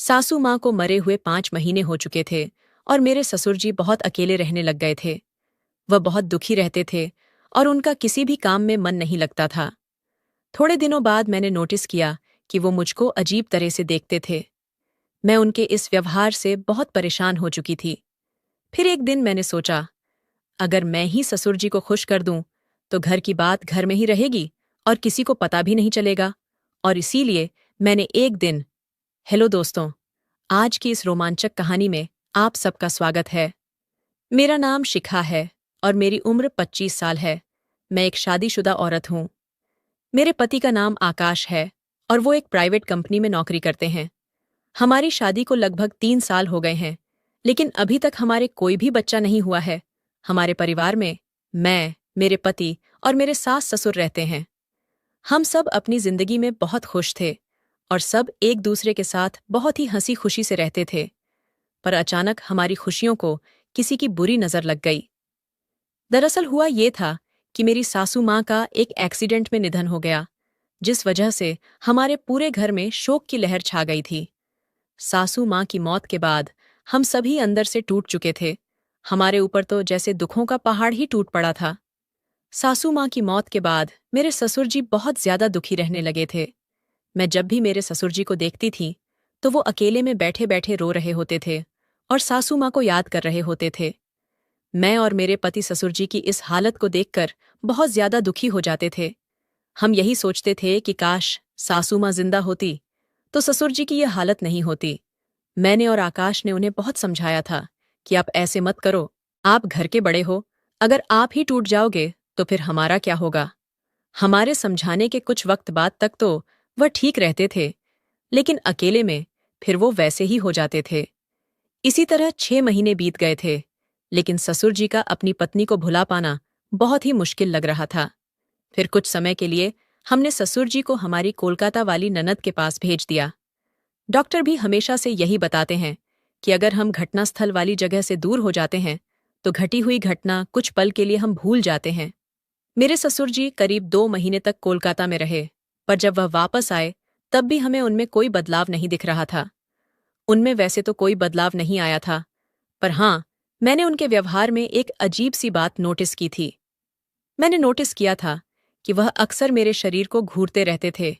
सासू माँ को मरे हुए 5 महीने हो चुके थे और मेरे ससुर जी बहुत अकेले रहने लग गए थे। वह बहुत दुखी रहते थे और उनका किसी भी काम में मन नहीं लगता था। थोड़े दिनों बाद मैंने नोटिस किया कि वो मुझको अजीब तरह से देखते थे। मैं उनके इस व्यवहार से बहुत परेशान हो चुकी थी। फिर एक दिन मैंने सोचा, अगर मैं ही ससुर जी को खुश कर दूं, तो घर की बात घर में ही रहेगी और किसी को पता भी नहीं चलेगा। और इसीलिए मैंने एक दिन हेलो दोस्तों, आज की इस रोमांचक कहानी में आप सबका स्वागत है। मेरा नाम शिखा है और मेरी उम्र 25 साल है। मैं एक शादीशुदा औरत हूँ। मेरे पति का नाम आकाश है और वो एक प्राइवेट कंपनी में नौकरी करते हैं। हमारी शादी को लगभग 3 साल हो गए हैं, लेकिन अभी तक हमारे कोई भी बच्चा नहीं हुआ है। हमारे परिवार में मैं, मेरे पति और मेरे सास ससुर रहते हैं। हम सब अपनी जिंदगी में बहुत खुश थे और सब एक दूसरे के साथ बहुत ही हंसी खुशी से रहते थे। पर अचानक हमारी खुशियों को किसी की बुरी नजर लग गई। दरअसल हुआ ये था कि मेरी सासू माँ का एक एक्सीडेंट में निधन हो गया, जिस वजह से हमारे पूरे घर में शोक की लहर छा गई थी। सासू माँ की मौत के बाद हम सभी अंदर से टूट चुके थे। हमारे ऊपर तो जैसे दुखों का पहाड़ ही टूट पड़ा था। सासू माँ की मौत के बाद मेरे ससुर जी बहुत ज्यादा दुखी रहने लगे थे। मैं जब भी मेरे ससुर जी को देखती थी, तो वो अकेले में बैठे बैठे रो रहे होते थे और सासू माँ को याद कर रहे होते थे। मैं और मेरे पति ससुर जी की इस हालत को देखकर बहुत ज्यादा दुखी हो जाते थे। हम यही सोचते थे कि काश सासू माँ जिंदा होती तो ससुर जी की यह हालत नहीं होती। मैंने और आकाश ने उन्हें बहुत समझाया था कि आप ऐसे मत करो, आप घर के बड़े हो, अगर आप ही टूट जाओगे तो फिर हमारा क्या होगा। हमारे समझाने के कुछ वक्त बाद तक तो वह ठीक रहते थे, लेकिन अकेले में फिर वो वैसे ही हो जाते थे। इसी तरह 6 महीने बीत गए थे, लेकिन ससुर जी का अपनी पत्नी को भुला पाना बहुत ही मुश्किल लग रहा था। फिर कुछ समय के लिए हमने ससुर जी को हमारी कोलकाता वाली ननद के पास भेज दिया। डॉक्टर भी हमेशा से यही बताते हैं कि अगर हम घटनास्थल वाली जगह से दूर हो जाते हैं तो घटी हुई घटना कुछ पल के लिए हम भूल जाते हैं। मेरे ससुर जी करीब 2 महीने तक कोलकाता में रहे, पर जब वह वापस आए तब भी हमें उनमें कोई बदलाव नहीं दिख रहा था। उनमें वैसे तो कोई बदलाव नहीं आया था, पर हाँ, मैंने उनके व्यवहार में एक अजीब सी बात नोटिस की थी। मैंने नोटिस किया था कि वह अक्सर मेरे शरीर को घूरते रहते थे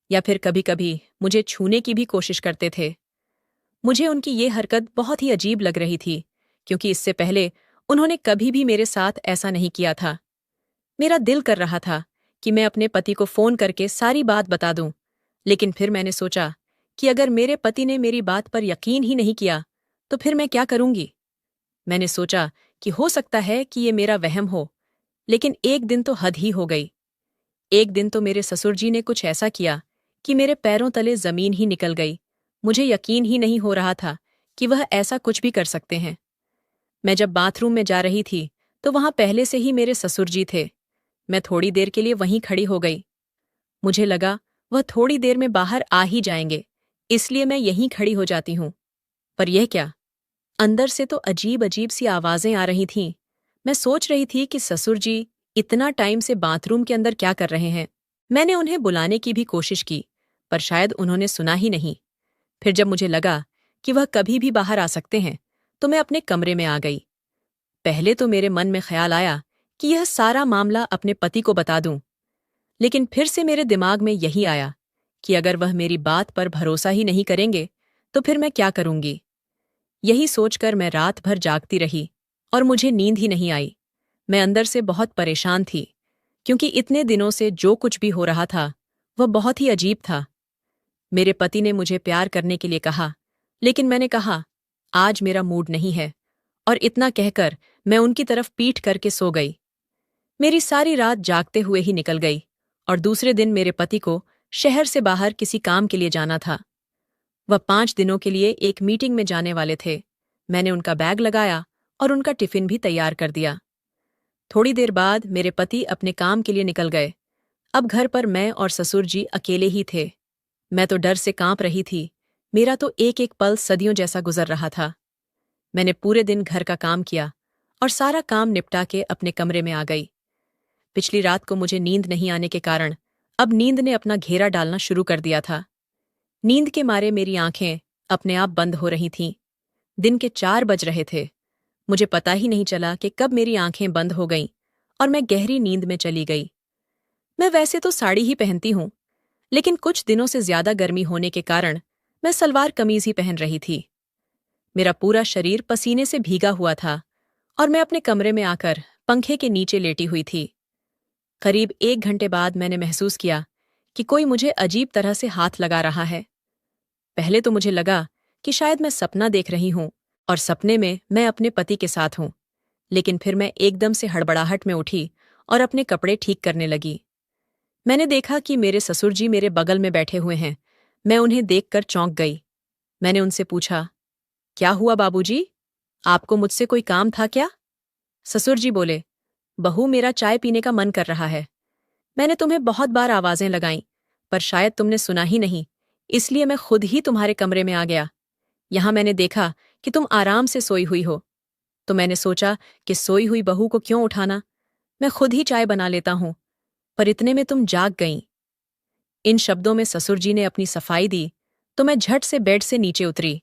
या फिर कभी-कभी मुझे छूने की भी कोशिश करते थे। मुझे उनकी ये हरकत बहुत ही अजीब लग रही थी, क्योंकि इससे पहले उन्होंने कभी भी मेरे साथ ऐसा नहीं किया था। मेरा दिल कर रहा था कि मैं अपने पति को फोन करके सारी बात बता दूं, लेकिन फिर मैंने सोचा कि अगर मेरे पति ने मेरी बात पर यकीन ही नहीं किया, तो फिर मैं क्या करूंगी। मैंने सोचा कि हो सकता है कि ये मेरा वहम हो, लेकिन एक दिन तो हद ही हो गई। एक दिन तो मेरे ससुर जी ने कुछ ऐसा किया कि मेरे पैरों तले जमीन ही निकल गई। मुझे यकीन ही नहीं हो रहा था कि वह ऐसा कुछ भी कर सकते हैं। मैं जब बाथरूम में जा रही थी, तो वहां पहले से ही मेरे ससुर जी थे। मैं थोड़ी देर के लिए वहीं खड़ी हो गई। मुझे लगा वह थोड़ी देर में बाहर आ ही जाएंगे, इसलिए मैं यहीं खड़ी हो जाती हूँ। पर यह क्या, अंदर से तो अजीब अजीब सी आवाजें आ रही थीं। मैं सोच रही थी कि ससुर जी इतना टाइम से बाथरूम के अंदर क्या कर रहे हैं। मैंने उन्हें बुलाने की भी कोशिश की, पर शायद उन्होंने सुना ही नहीं। फिर जब मुझे लगा कि वह कभी भी बाहर आ सकते हैं, तो मैं अपने कमरे में आ गई। पहले तो मेरे मन में ख्याल आया कि यह सारा मामला अपने पति को बता दूं, लेकिन फिर से मेरे दिमाग में यही आया कि अगर वह मेरी बात पर भरोसा ही नहीं करेंगे, तो फिर मैं क्या करूंगी। यही सोचकर मैं रात भर जागती रही और मुझे नींद ही नहीं आई। मैं अंदर से बहुत परेशान थी, क्योंकि इतने दिनों से जो कुछ भी हो रहा था वह बहुत ही अजीब था। मेरे पति ने मुझे प्यार करने के लिए कहा, लेकिन मैंने कहा आज मेरा मूड नहीं है, और इतना कहकर मैं उनकी तरफ पीठ करके सो गई। मेरी सारी रात जागते हुए ही निकल गई और दूसरे दिन मेरे पति को शहर से बाहर किसी काम के लिए जाना था। वह 5 दिनों के लिए एक मीटिंग में जाने वाले थे। मैंने उनका बैग लगाया और उनका टिफिन भी तैयार कर दिया। थोड़ी देर बाद मेरे पति अपने काम के लिए निकल गए। अब घर पर मैं और ससुर जी अकेले ही थे। मैं तो डर से कांप रही थी। मेरा तो एक एक पल सदियों जैसा गुजर रहा था। मैंने पूरे दिन घर का काम किया और सारा काम निपटा के अपने कमरे में आ गई। पिछली रात को मुझे नींद नहीं आने के कारण अब नींद ने अपना घेरा डालना शुरू कर दिया था। नींद के मारे मेरी आंखें अपने आप बंद हो रही थीं। दिन के 4 बज रहे थे। मुझे पता ही नहीं चला कि कब मेरी आंखें बंद हो गईं और मैं गहरी नींद में चली गई। मैं वैसे तो साड़ी ही पहनती हूँ, लेकिन कुछ दिनों से ज्यादा गर्मी होने के कारण मैं सलवार कमीज ही पहन रही थी। मेरा पूरा शरीर पसीने से भीगा हुआ था और मैं अपने कमरे में आकर पंखे के नीचे लेटी हुई थी। करीब 1 घंटे बाद मैंने महसूस किया कि कोई मुझे अजीब तरह से हाथ लगा रहा है। पहले तो मुझे लगा कि शायद मैं सपना देख रही हूँ और सपने में मैं अपने पति के साथ हूँ, लेकिन फिर मैं एकदम से हड़बड़ाहट में उठी और अपने कपड़े ठीक करने लगी। मैंने देखा कि मेरे ससुर जी मेरे बगल में बैठे हुए हैं। मैं उन्हें देखकर चौंक गई। मैंने उनसे पूछा, क्या हुआ बाबूजी? आपको मुझसे कोई काम था क्या? ससुर जी बोले, बहू मेरा चाय पीने का मन कर रहा है। मैंने तुम्हें बहुत बार आवाजें लगाईं, पर शायद तुमने सुना ही नहीं, इसलिए मैं खुद ही तुम्हारे कमरे में आ गया। यहां मैंने देखा कि तुम आराम से सोई हुई हो, तो मैंने सोचा कि सोई हुई बहू को क्यों उठाना, मैं खुद ही चाय बना लेता हूं, पर इतने में तुम जाग गईं। इन शब्दों में ससुर जी ने अपनी सफाई दी, तो मैं झट से बेड से नीचे उतरी।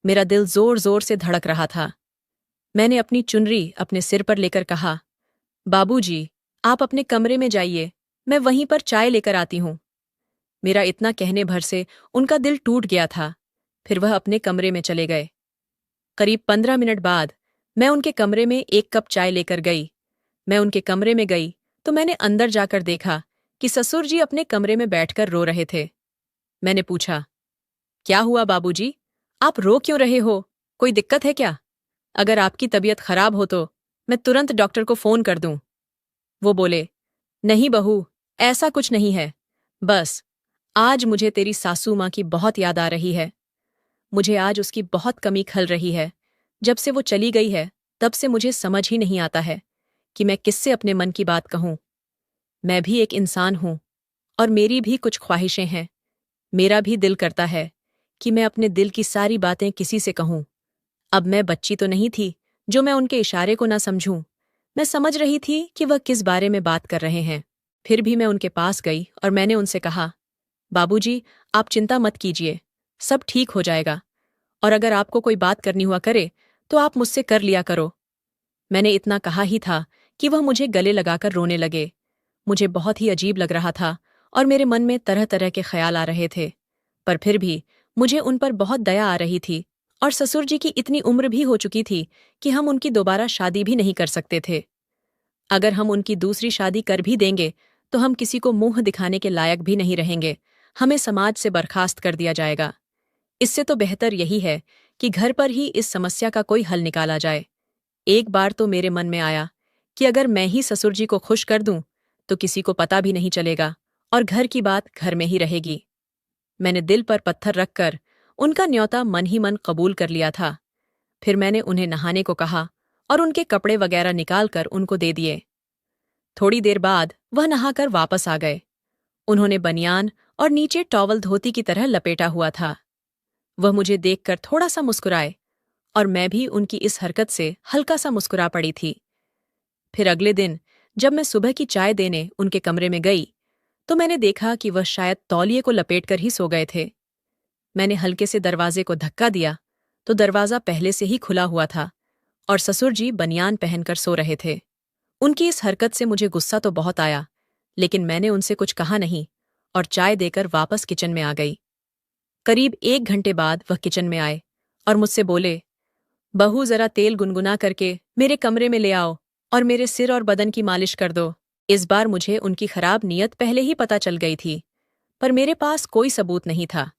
मेरा दिल जोर जोर से धड़क रहा था। मैंने अपनी चुनरी अपने सिर पर लेकर कहा, बाबूजी, आप अपने कमरे में जाइए, मैं वहीं पर चाय लेकर आती हूं। मेरा इतना कहने भर से उनका दिल टूट गया था। फिर वह अपने कमरे में चले गए। करीब 15 मिनट बाद मैं उनके कमरे में 1 कप चाय लेकर गई। मैं उनके कमरे में गई तो मैंने अंदर जाकर देखा कि ससुर जी अपने कमरे में बैठकर रो रहे थे। मैंने पूछा, क्या हुआ बाबूजी? आप रो क्यों रहे हो? कोई दिक्कत है क्या? अगर आपकी तबीयत खराब हो तो मैं तुरंत डॉक्टर को फोन कर दूं। वो बोले, नहीं बहू, ऐसा कुछ नहीं है। बस आज मुझे तेरी सासू माँ की बहुत याद आ रही है। मुझे आज उसकी बहुत कमी खल रही है। जब से वो चली गई है, तब से मुझे समझ ही नहीं आता है कि मैं किससे अपने मन की बात कहूं। मैं भी एक इंसान हूं और मेरी भी कुछ ख्वाहिशें हैं। मेरा भी दिल करता है कि मैं अपने दिल की सारी बातें किसी से कहूं। अब मैं बच्ची तो नहीं थी जो मैं उनके इशारे को ना समझूं। मैं समझ रही थी कि वह किस बारे में बात कर रहे हैं। फिर भी मैं उनके पास गई और मैंने उनसे कहा, बाबूजी, आप चिंता मत कीजिए, सब ठीक हो जाएगा, और अगर आपको कोई बात करनी हुआ करे तो आप मुझसे कर लिया करो। मैंने इतना कहा ही था कि वह मुझे गले लगाकर रोने लगे। मुझे बहुत ही अजीब लग रहा था और मेरे मन में तरह तरह के ख्याल आ रहे थे, पर फिर भी मुझे उन पर बहुत दया आ रही थी और ससुर जी की इतनी उम्र भी हो चुकी थी कि हम उनकी दोबारा शादी भी नहीं कर सकते थे। अगर हम उनकी दूसरी शादी कर भी देंगे तो हम किसी को मुंह दिखाने के लायक भी नहीं रहेंगे। हमें समाज से बर्खास्त कर दिया जाएगा। इससे तो बेहतर यही है कि घर पर ही इस समस्या का कोई हल निकाला जाए। एक बार तो मेरे मन में आया कि अगर मैं ही ससुर जी को खुश कर दूं तो किसी को पता भी नहीं चलेगा और घर की बात घर में ही रहेगी। मैंने दिल पर पत्थर रखकर उनका न्योता मन ही मन कबूल कर लिया था। फिर मैंने उन्हें नहाने को कहा और उनके कपड़े वगैरह निकालकर उनको दे दिए। थोड़ी देर बाद वह नहाकर वापस आ गए। उन्होंने बनियान और नीचे टॉवल धोती की तरह लपेटा हुआ था। वह मुझे देखकर थोड़ा सा मुस्कुराए और मैं भी उनकी इस हरकत से हल्का सा मुस्कुरा पड़ी थी। फिर अगले दिन जब मैं सुबह की चाय देने उनके कमरे में गई तो मैंने देखा कि वह शायद तौलिए को लपेटकर ही सो गए थे। मैंने हल्के से दरवाजे को धक्का दिया तो दरवाजा पहले से ही खुला हुआ था और ससुर जी बनियान पहनकर सो रहे थे। उनकी इस हरकत से मुझे गुस्सा तो बहुत आया, लेकिन मैंने उनसे कुछ कहा नहीं और चाय देकर वापस किचन में आ गई। करीब 1 घंटे बाद वह किचन में आए और मुझसे बोले, बहू जरा तेल गुनगुना करके मेरे कमरे में ले आओ और मेरे सिर और बदन की मालिश कर दो। इस बार मुझे उनकी खराब नीयत पहले ही पता चल गई थी, पर मेरे पास कोई सबूत नहीं था।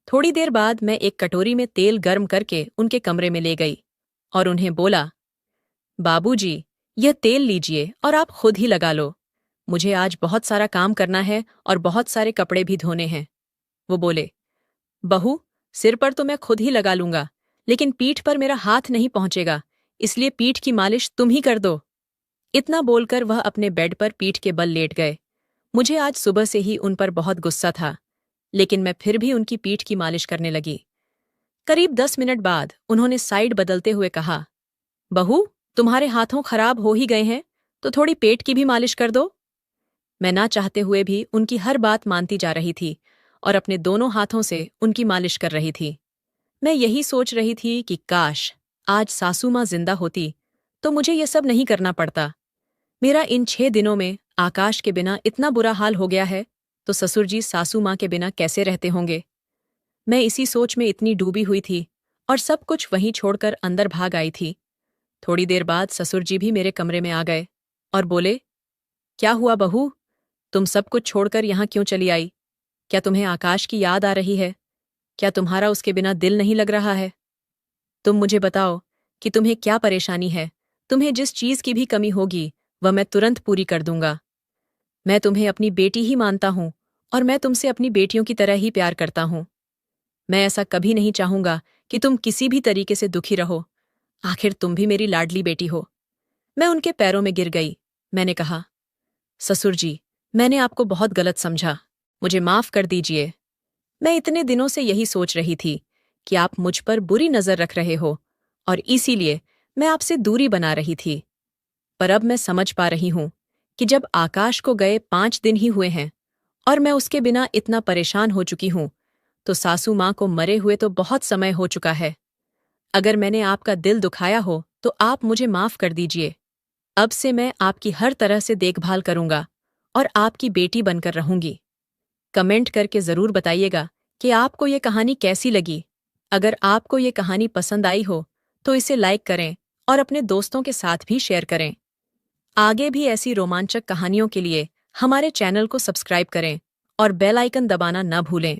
थोड़ी देर बाद मैं एक कटोरी में तेल गर्म करके उनके कमरे में ले गई और उन्हें बोला, बाबूजी, यह तेल लीजिए और आप खुद ही लगा लो। मुझे आज बहुत सारा काम करना है और बहुत सारे कपड़े भी धोने हैं। वो बोले, बहू, सिर पर तो मैं खुद ही लगा लूंगा, लेकिन पीठ पर मेरा हाथ नहीं पहुंचेगा, इसलिए पीठ की मालिश तुम ही कर दो। इतना बोलकर वह अपने बेड पर पीठ के बल लेट गए। मुझे आज सुबह से ही उन पर बहुत गुस्सा था, लेकिन मैं फिर भी उनकी पीठ की मालिश करने लगी। करीब 10 मिनट बाद उन्होंने साइड बदलते हुए कहा, बहू, तुम्हारे हाथों खराब हो ही गए हैं, तो थोड़ी पेट की भी मालिश कर दो। मैं ना चाहते हुए भी उनकी हर बात मानती जा रही थी और अपने दोनों हाथों से उनकी मालिश कर रही थी। मैं यही सोच रही थी कि काश आज सासू माँ जिंदा होती तो मुझे ये सब नहीं करना पड़ता। मेरा इन 6 दिनों में आकाश के बिना इतना बुरा हाल हो गया है, तो ससुर जी सासू माँ के बिना कैसे रहते होंगे। मैं इसी सोच में इतनी डूबी हुई थी और सब कुछ वहीं छोड़कर अंदर भाग आई थी। थोड़ी देर बाद ससुर जी भी मेरे कमरे में आ गए और बोले, क्या हुआ बहू, तुम सब कुछ छोड़कर यहाँ क्यों चली आई? क्या तुम्हें आकाश की याद आ रही है? क्या तुम्हारा उसके बिना दिल नहीं लग रहा है? तुम मुझे बताओ कि तुम्हें क्या परेशानी है। तुम्हें जिस चीज की भी कमी होगी वह मैं तुरंत पूरी कर दूंगा। मैं तुम्हें अपनी बेटी ही मानता हूं और मैं तुमसे अपनी बेटियों की तरह ही प्यार करता हूं। मैं ऐसा कभी नहीं चाहूंगा कि तुम किसी भी तरीके से दुखी रहो। आखिर तुम भी मेरी लाडली बेटी हो। मैं उनके पैरों में गिर गई। मैंने कहा, ससुर जी, मैंने आपको बहुत गलत समझा। मुझे माफ कर दीजिए। मैं इतने दिनों से यही सोच रही थी कि आप मुझ पर बुरी नजर रख रहे हो और इसीलिए मैं आपसे दूरी बना रही थी। पर अब मैं समझ पा रही हूं कि जब आकाश को गए 5 दिन ही हुए हैं और मैं उसके बिना इतना परेशान हो चुकी हूं, तो सासू माँ को मरे हुए तो बहुत समय हो चुका है। अगर मैंने आपका दिल दुखाया हो तो आप मुझे माफ कर दीजिए। अब से मैं आपकी हर तरह से देखभाल करूंगा और आपकी बेटी बनकर रहूंगी। कमेंट करके जरूर बताइएगा कि आपको ये कहानी कैसी लगी। अगर आपको ये कहानी पसंद आई हो तो इसे लाइक करें और अपने दोस्तों के साथ भी शेयर करें। आगे भी ऐसी रोमांचक कहानियों के लिए हमारे चैनल को सब्सक्राइब करें और बेल आइकन दबाना न भूलें।